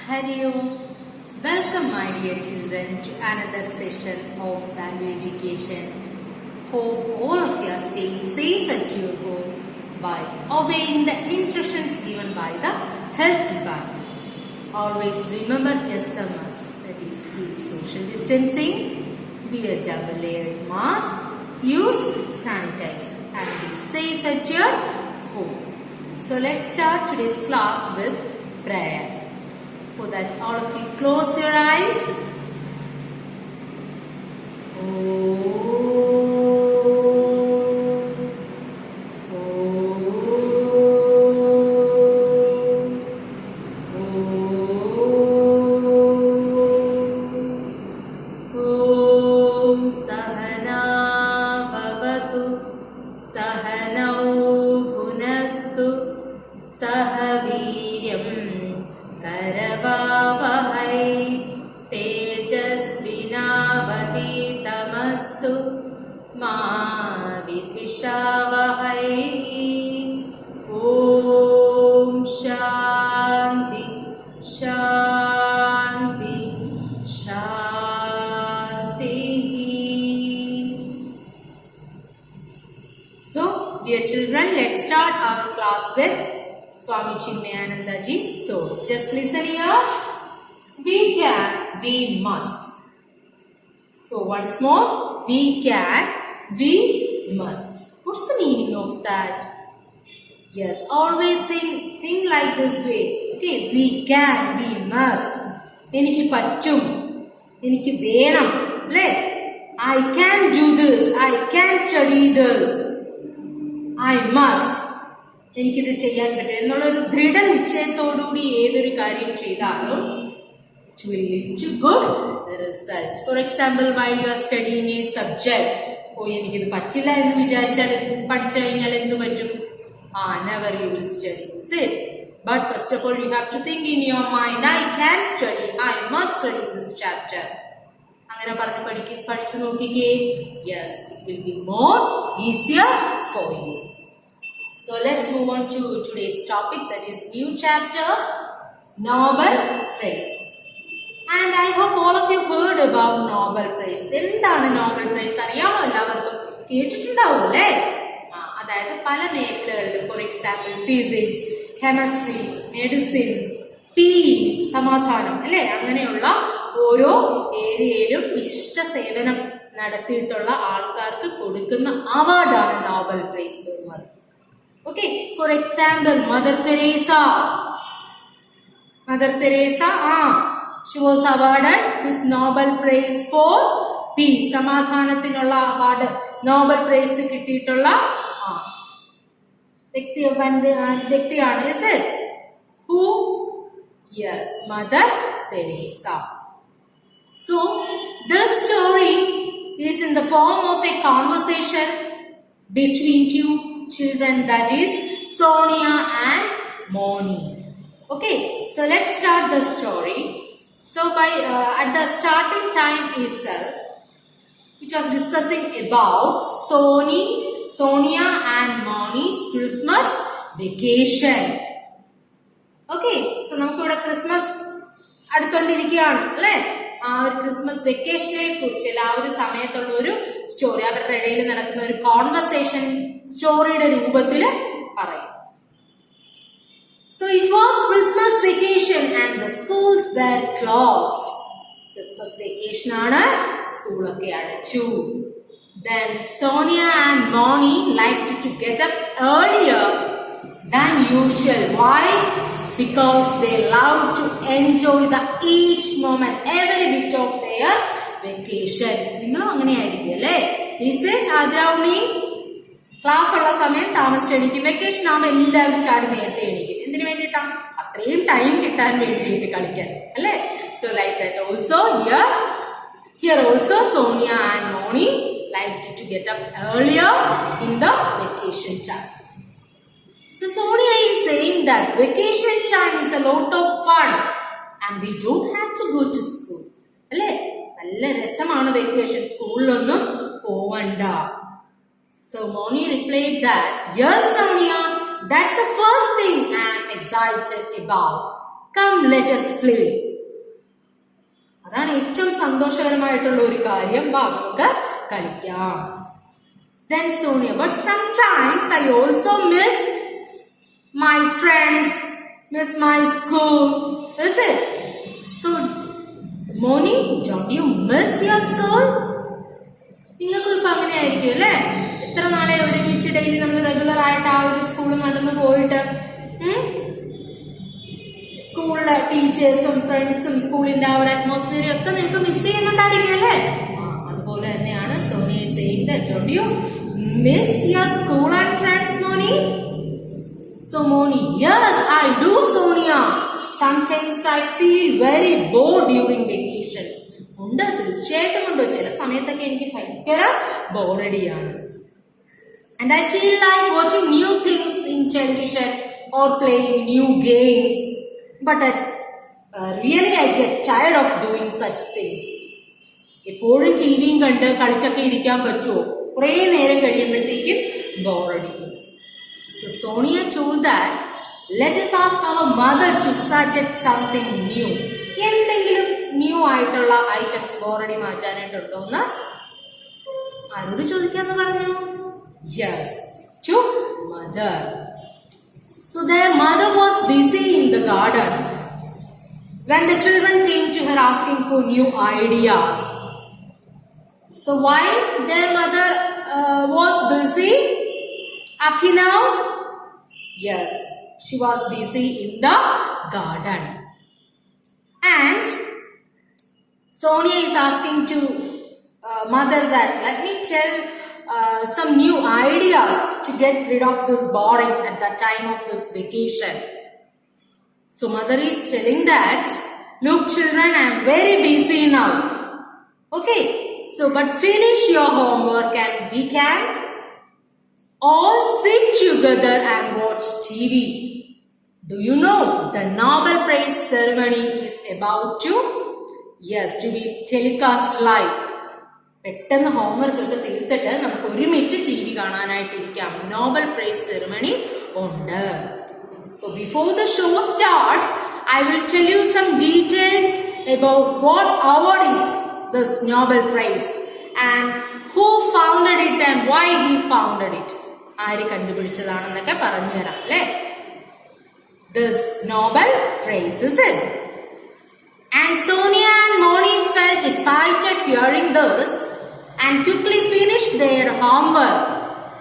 Hari Om. Welcome my dear children to another session of Value Education. Hope all of you are staying safe at your home by obeying the instructions given by the health department. Always remember SMS, that is keep social distancing, wear double layered mask, use sanitizer and be safe at your home. So let's start today's class with prayer. For that, all of you close your eyes. Sahana bhavatu, sahanau punattu, sahaviryam करवावहै तेजस्विनावतीतमस्तु मा विद्विषावहै ॐ शान्ति शान्ति शान्तिः. So, dear children, let's start our class with Swami Chinmayanandaji's thought. Just listen here. We can, we must. So once more, we can, we must. What's the meaning of that? Yes, always think like this way. Okay, we can, we must. Enikku pattum, enikku venam, right? I can do this, I can study this. I must. എനിക്കിത് ചെയ്യാൻ പറ്റും എന്നുള്ളൊരു ദൃഢനിശ്ചയത്തോടുകൂടി ഏതൊരു കാര്യം ചെയ്താലും it will lead to good result. For example, while you are studying a subject, എനിക്കിത് പറ്റില്ല എന്ന് വിചാരിച്ചാൽ പഠിച്ചു കഴിഞ്ഞാൽ എന്തു പറ്റും? Never you will study. Say, but first of all you have to think in your mind, I can study, I must study this chapter. അങ്ങനെ പറഞ്ഞ് പഠിച്ചു നോക്കിക്കേ. Yes, it will be more easier for you. So let's move on to today's topic, that is new chapter, Nobel Prize. And I hope all of you heard about Nobel Prize. എന്താണ് Nobel Prize? അറിയാമോ എല്ലാവർക്കും? കേട്ടിട്ടുണ്ടാവും അല്ലേ? അതായത് പല മേഖലകളിൽ, for example physics, chemistry, medicine, peace, സമാധാനം അല്ലേ, അങ്ങനെയുള്ള ഓരോ ഏരിയയിലും വിശിഷ്ട സേവനം നടത്തിയിട്ടുള്ള ആൾക്കാർക്ക് കൊടുക്കുന്ന അവാർഡാണ് നോബൽ പ്രൈസ് വരുന്നത്. Okay, for example, Mother Teresa, she was awarded with Nobel Prize for Peace. സമാധാനത്തിനുള്ള അവാർഡ് നോബൽ പ്രൈസ് കിട്ടിയിട്ടുള്ള വ്യക്തിയാണ്. Is it? Who? Yes, Mother Teresa. So, this story is in the form of a conversation between two children, that is Sonia and Moni. Okay, so let's start the story. So by at the starting time itself, it was discussing about Sonia and Moni's Christmas vacation. Okay, so നമുക്ക് ഇവിടെ Christmas അടുത്തോണ്ടിരിക്കുകയാണ് അല്ലേ? ആ ഒരു Christmas വെക്കേഷനെ കുറിച്ച് ആ ഒരു സമയത്തുള്ള ഒരു സ്റ്റോറി, അവരുടെ ഇടയിൽ നടക്കുന്ന ഒരു കോൺവെർസേഷൻ സ്റ്റോറിയുടെ രൂപത്തിൽ പറയും. So it was Christmas vacation and the schools were closed. Christmas vacation ആണ്, സ്കൂളൊക്കെ അടച്ചു. Then Sonia and Moni liked to get up earlier than usual. Why? Because they love to enjoy the each moment, every bit of their vacation. നിങ്ങളും അങ്ങനെയായിരിക്കും അല്ലേ? Is it Adrauni? Class ഉള്ള സമയം താമസിച്ചെണീക്കും, vacation ആവുമ്പോൾ എല്ലാവരും ചാടി നേരത്തെ എണീക്കും. എന്തിനു വേണ്ടിയിട്ടാ? അത്രയും ടൈം കിട്ടാൻ വേണ്ടിയിട്ട് കളിക്കാൻ അല്ലേ? So like that also here also Sonia and Moni liked to get up earlier in the vacation time. So Sonia is saying that vacation time is a lot of fun and we don't have to go to school. അല്ലേ? നല്ല രസമാണ് vacation, സ്കൂളിലൊന്നും പോവണ്ട. So Moni replied that, yes Sonia, that's the first thing I am excited about. Come, let us play. അതാണ് ഏറ്റവും സന്തോഷകരമായിട്ടുള്ള ഒരു കാര്യം. വാ നമുക്ക് കളിക്കാം. Then Sonia, but sometimes I also miss my friends, miss my school. Is it? So, Moni, don't you miss your school? നിങ്ങൾക്കും ഇപ്പൊ അങ്ങനെ ആയിരിക്കും അല്ലേ? എത്ര നാളെ ഒരുമിച്ച് ഡെയിലി നമ്മൾ റെഗുലർ ആയിട്ട് ആ ഒരു സ്കൂളിൽ നടന്നു പോയിട്ട് സ്കൂളിലെ ടീച്ചേഴ്സും ഫ്രണ്ട്സും സ്കൂളിന്റെ ആ ഒരു അറ്റ്മോസ്ഫിയറും ഒക്കെ നിങ്ങൾക്ക് മിസ് ചെയ്യുന്നുണ്ടായിരിക്കും അല്ലേ? അതുപോലെ തന്നെയാണ് Sonia saying that. Don't you miss your school and friends, Moni? So Moni, yes, I do, Sonia. Sometimes I feel very bored during vacations. ഉണ്ട്, തീർച്ചയായിട്ടും ഉണ്ട്. ചില സമയത്തൊക്കെ എനിക്ക് ഭയങ്കര ബോറടിയാണ്. And I feel like watching new things in television or playing new games. But really I get tired of doing such things. എപ്പോഴും ടിവിയും കണ്ട് കളിച്ചൊക്കെ ഇരിക്കാൻ പറ്റുമോ? കുറേ നേരം കഴിയുമ്പോഴത്തേക്കും ബോറടിക്കും. So Sonia told that let us ask our mother to suggest something new. എന്തെങ്കിലും new ആയിട്ടുള്ള items ബോറടി മാറ്റാനായിട്ടുണ്ടോ എന്ന് ആരോട് ചോദിക്കാന്ന് പറഞ്ഞു? Yes, to mother. So their mother was busy in the garden when the children came to her asking for new ideas. So why their mother was busy? Abhinav? Yes, she was busy in the garden. And Sonia is asking to mother that let me tell some new ideas to get rid of this boring at the time of this vacation. So mother is telling that, look children, I am very busy now. Okay, so but finish your homework and we can all sit together and watch TV. Do you know the Nobel Prize ceremony is about to? Yes, to be telecast live. പെട്ടെന്ന് homework ഒക്കെ തീർത്തിട്ട് നമുക്ക് ഒരുമിച്ച് T V കാണാനായിട്ടിരിക്കാം. Nobel prize ceremony ഉണ്ട്. So before the show starts I will tell you some details about what award is this Nobel prize and who founded it and why he founded it. ആര് കണ്ടുപിടിച്ചതാണെന്നൊക്കെ പറഞ്ഞു തരാം അല്ലേ? This Nobel prize is it. And Sonia and Moni felt excited hearing this and quickly finished their homework.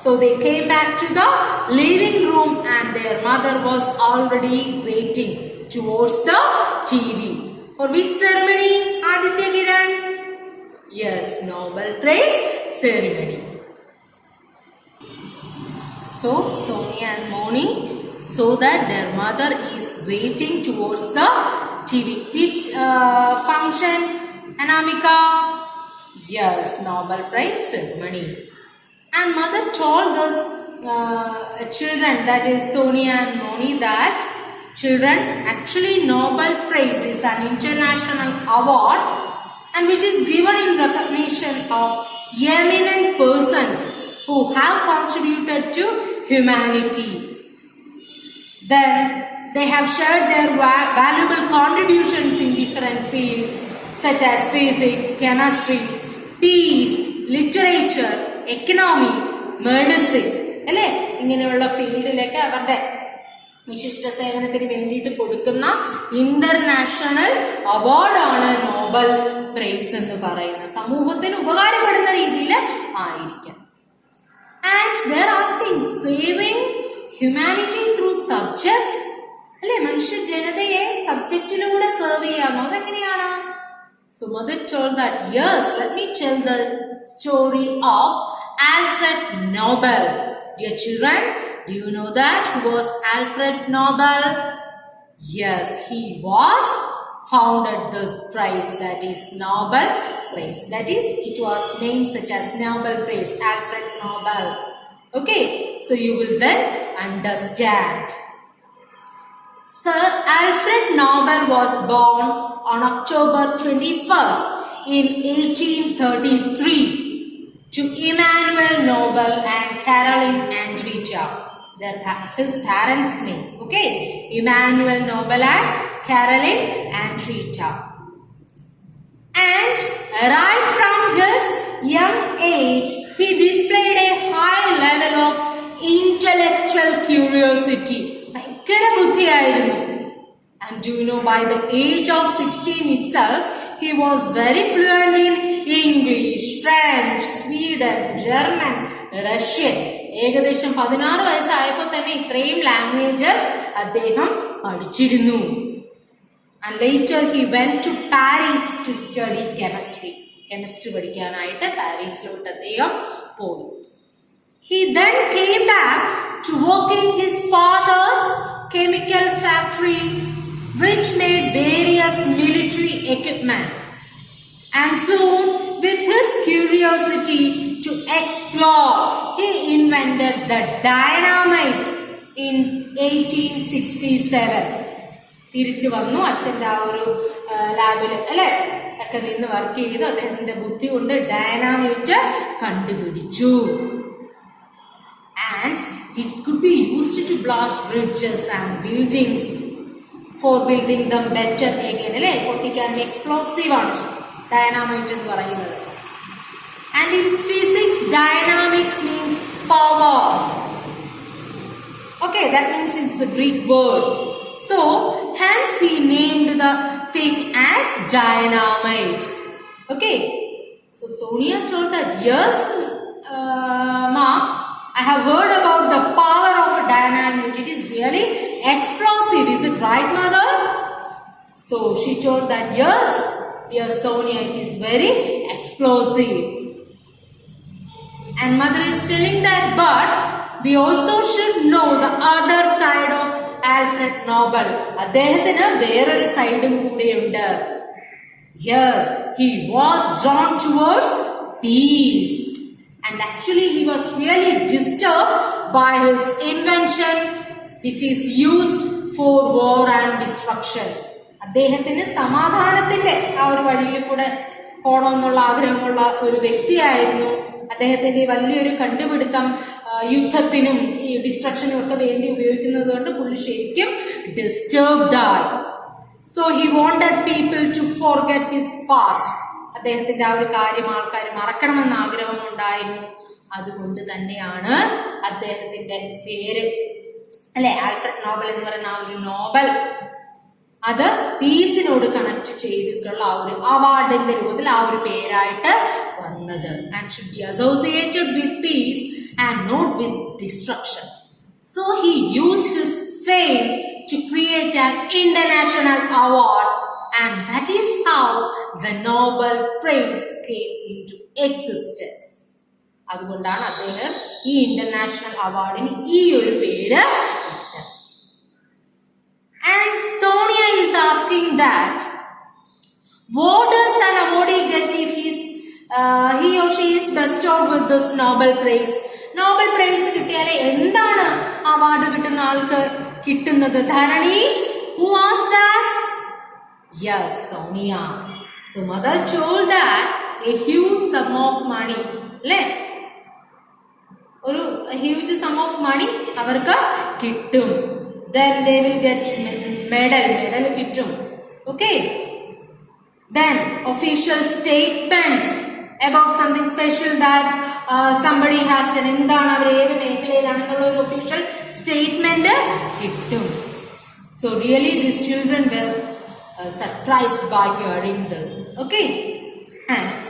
So they came back to the living room and their mother was already waiting towards the TV. For which ceremony, Aditya Kiran? Yes, Nobel Prize ceremony. So Sonia and Moni saw that their mother is waiting towards the TV. Which function, Anamika? Yes, Nobel Prize ceremony. And mother told those children, that is Sonia and Moni, that children, actually Nobel Prize is an international award and which is given in recognition of eminent persons who have contributed to humanity. Then they have shared their valuable contributions in different fields such as physics, chemistry, peace, literature, economy, medicine. അല്ലേ? ഇങ്ങനെയുള്ള ഫീൽഡിലേക്ക് അവരുടെ വിശിഷ്ട സേവനത്തിന് വേണ്ടിയിട്ട് കൊടുക്കുന്ന international അവാർഡാണ് Nobel prize എന്ന് പറയുന്നത്. സമൂഹത്തിന് ഉപകാരപ്പെടുന്ന രീതിയിൽ ആയിരിക്കാം. And they are asking saving humanity through subjects. അല്ലെ, മനുഷ്യ ജനതയെ സബ്ജക്റ്റിലൂടെ സെർവ് ചെയ്യാമോ? അതെങ്ങനെയാണ്? So mother told that, yes, let me tell the story of Alfred Nobel. Dear children, do you know that who was Alfred Nobel? Yes, he was founded this prize, that is Nobel Prize. That is, it was named such as Nobel Prize, Alfred Nobel. Okay, so you will then understand. Sir Alfred Nobel was born on October 21st in 1833 to Emmanuel Nobel and Caroline Andretta. his parents' name. Okay, Emmanuel Nobel and Caroline Antrita. And right from his young age, he displayed a high level of intellectual curiosity. ഭയങ്കര ബുദ്ധിയായിരുന്നു. And do you know, by the age of 16 itself, he was very fluent in English, French, Sweden, German, Russian. ഏകദേശം 16 വയസ്സായപ്പോൾ തന്നെ ഇത്രയും languages അദ്ദേഹം പഠിച്ചിരുന്നു. And later he went to Paris to study chemistry. Chemistry പഠിക്കാനായിട്ട് പാരീസിലോട്ട് അദ്ദേഹം പോയി. He then came back to work in his father's chemical factory, which made various military equipment. And soon, with his curiosity to explore, he invented the dynamite in 1867. തിരിച്ചു വന്നു അച്ഛൻ്റെ ആ ഒരു ലാബിൽ അല്ലെ ഒക്കെ നിന്ന് വർക്ക് ചെയ്തു. അദ്ദേഹത്തിന്റെ ബുദ്ധി കൊണ്ട് ഡൈനാമൈറ്റ് കണ്ടുപിടിച്ചു. And it could be used to blast bridges and buildings for building them better again. അല്ലെ പൊട്ടിക്കാൻ എക്സ്പ്ലോസീവ് ആണ് ഡൈനാമൈറ്റ് എന്ന് പറയുന്നത്. And in physics, dynamics means power. Okay, that means it's a Greek word. So, hence he named the thing as dynamite. Okay, so Sonia told that, yes, Ma, I have heard about the power of a dynamite. It is really explosive. Is it right, mother? So she told that, yes, dear Sonia, it is very explosive. And mother is telling that, but we also should know the other side of Alfred Nobel. അദ്ദേഹത്തിന് വേറൊരു സൈഡും കൂടെയുണ്ട്. Yes, he was drawn towards peace. And actually he was really disturbed by his invention, which is used for war and destruction. അദ്ദേഹത്തിന് സമാധാനത്തിന്റെ ആ ഒരു വഴിയിൽ കൂടെ പോകണമെന്നുള്ള ആഗ്രഹമുള്ള ഒരു വ്യക്തിയായിരുന്നു. അദ്ദേഹത്തിന്റെ വലിയൊരു കണ്ടുപിടുത്തം യുദ്ധത്തിനും ഈ ഡിസ്ട്രക്ഷനും ഒക്കെ വേണ്ടി ഉപയോഗിക്കുന്നത് കൊണ്ട് പുള്ളി ശരിക്കും ഡിസ്റ്റർബ്ഡ് ആയി. So he wanted people to forget his past. അദ്ദേഹത്തിന്റെ ആ ഒരു കാര്യം ആൾക്കാർ മറക്കണമെന്ന ആഗ്രഹം ഉണ്ടായിരുന്നു. അതുകൊണ്ട് തന്നെയാണ് അദ്ദേഹത്തിന്റെ പേര് അല്ലെ ആൽഫ്രഡ് നോബൽ എന്ന് പറയുന്ന ആ ഒരു നോബൽ അത് പീസിനോട് കണക്ട് ചെയ്തിട്ടുള്ള ആ ഒരു അവാർഡിന്റെ രൂപത്തിൽ ആ ഒരു പേരായിട്ട് വന്നത്. And should be associated with peace and not with destruction. So he used his fame to create an international award and that is how the Nobel Prize came into existence. അതുകൊണ്ടാണ് അദ്ദേഹം ഈ ഇന്റർനാഷണൽ അവാർഡിന് ഈ ഒരു പേര് ഇട്ടത്. And Sonia is asking that what does an awardee get if he or she is bestowed with this Nobel Prize? Nobel prize കിട്ടിയാലേ എന്താണ് അവാർഡ് കിട്ടുന്ന ആൾക്ക് കിട്ടുന്നത്? ധരണീഷ്, who asked that? Yes, Sonia. So mother told that a huge sum of money, അല്ലേ, ഒരു huge sum of money അവർക്ക് കിട്ടും. Then they will get medal കിട്ടും. Okay. Then official statement about something special that somebody has done. എന്താണ് അവർ ഏത് മേഖലയിലാണെന്നുള്ള ഒരു official statement കിട്ടും. So really these children were surprised by hearing this. Okay. And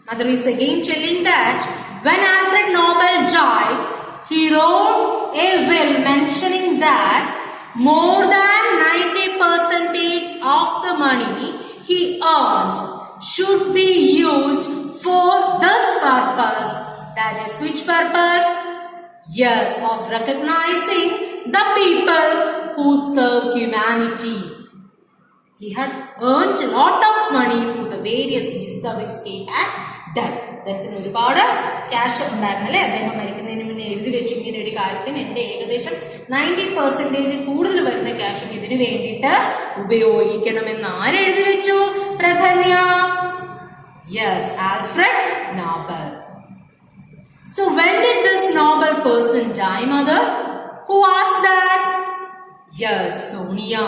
mother is again telling that when Alfred Nobel died, he wrote a will mentioning that more than 90% of the money he earned should be used for this purpose. That is which purpose? Yes, of recognizing the people who serve humanity. He had earned a lot of money through the various discoveries he had done. അദ്ദേഹത്തിന് ഒരുപാട് cash ഉണ്ടായിരുന്നല്ലേ. അദ്ദേഹം മരിക്കുന്നതിന് മുന്നേ എഴുതി വെച്ചു ഇങ്ങനെ ഒരു കാര്യത്തിന് എന്റെ ഏകദേശം 90% കൂടുതൽ വരുന്ന ക്യാഷ് ഇതിനു വേണ്ടിയിട്ട് ഉപയോഗിക്കണമെന്ന് ആരെഴുതി വെച്ചു? Pradhanya. Yes, Alfred Nobel. So when did this Nobel person die, mother? Who asked that? Yes, Sonia.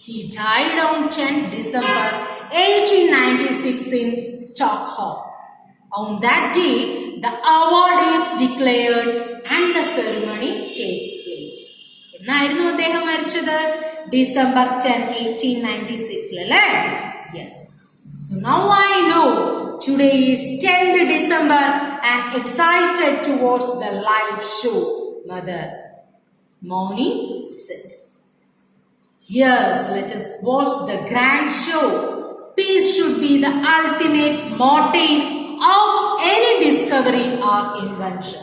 He died on 10th December 1896 in Stockholm. On that day, the award is declared and the ceremony takes place. എന്നായിരുന്നു അദ്ദേഹം മരിച്ചത്? December 10, 1896 അല്ലേ? Yes. So now I know today is 10th December and excited towards the live show. Mother, morning sit. Yes, let us watch the grand show. Peace should be the ultimate motive of any discovery or invention.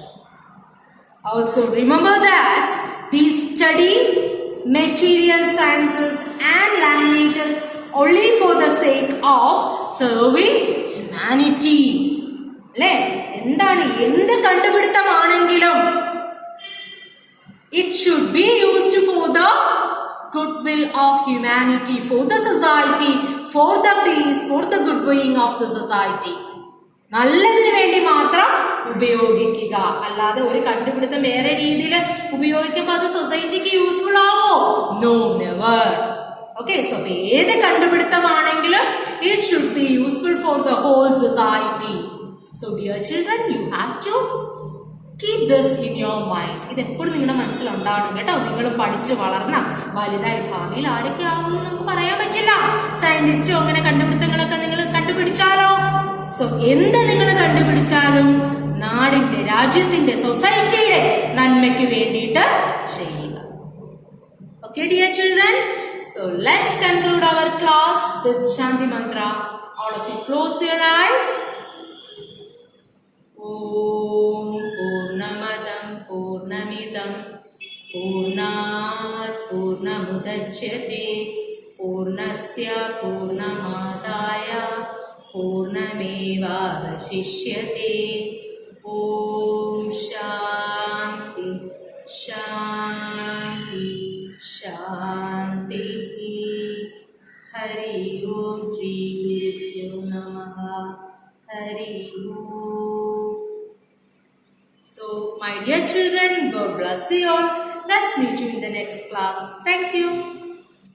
Also remember that we study material sciences and languages only for the sake of serving humanity. അല്ലേ? എന്താണ് എന്ത് കണ്ടുപിടുത്തമാണെങ്കിലും it should be used for the goodwill of humanity, for the society, for the peace, for the good being of the society. നല്ലതിന് വേണ്ടി മാത്രം ഉപയോഗിക്കുക. അല്ലാതെ ഒരു കണ്ടുപിടുത്തം വേറെ രീതിയിൽ ഉപയോഗിക്കുമ്പോൾ അത് സൊസൈറ്റിക്ക് യൂസ്ഫുൾ ആവോ? No, never. ഓക്കെ, സോ ഏത് കണ്ടുപിടുത്തമാണെങ്കിലും it should be useful for the whole society. So dear children, you have to keep this in your mind. ഇത് എപ്പോഴും നിങ്ങളുടെ മനസ്സിലുണ്ടാവണം കേട്ടോ. നിങ്ങൾ പഠിച്ച് വളർന്ന വലുതായി ഭാവിയിൽ ആരൊക്കെ ആവുമെന്ന് നമുക്ക് പറയാൻ പറ്റില്ല. സയന്റിസ്റ്റോ അങ്ങനെ കണ്ടുപിടുത്തങ്ങളൊക്കെ നിങ്ങൾ കണ്ടുപിടിച്ചാലോ? സോ എന്ത് നിങ്ങൾ കണ്ടുപിടിച്ചാലും നാടിന്റെ, രാജ്യത്തിന്റെ, സൊസൈറ്റിയുടെ നന്മയ്ക്ക് വേണ്ടിയിട്ട് ചെയ്യുക. Okay, dear children, so let's conclude our class with Shanti Mantra. All of you close your eyes. Om Purnamadam Purnamidam Purnat Purnamudachyate Purnasya Purnamadaya Purnamevavashishyate. Om Shanti Shanti Shanti. Hari Om Shri Gurubhyo Namaha. Hari Om. So, my dear children, God bless you all. Let's meet you in the next class. Thank you.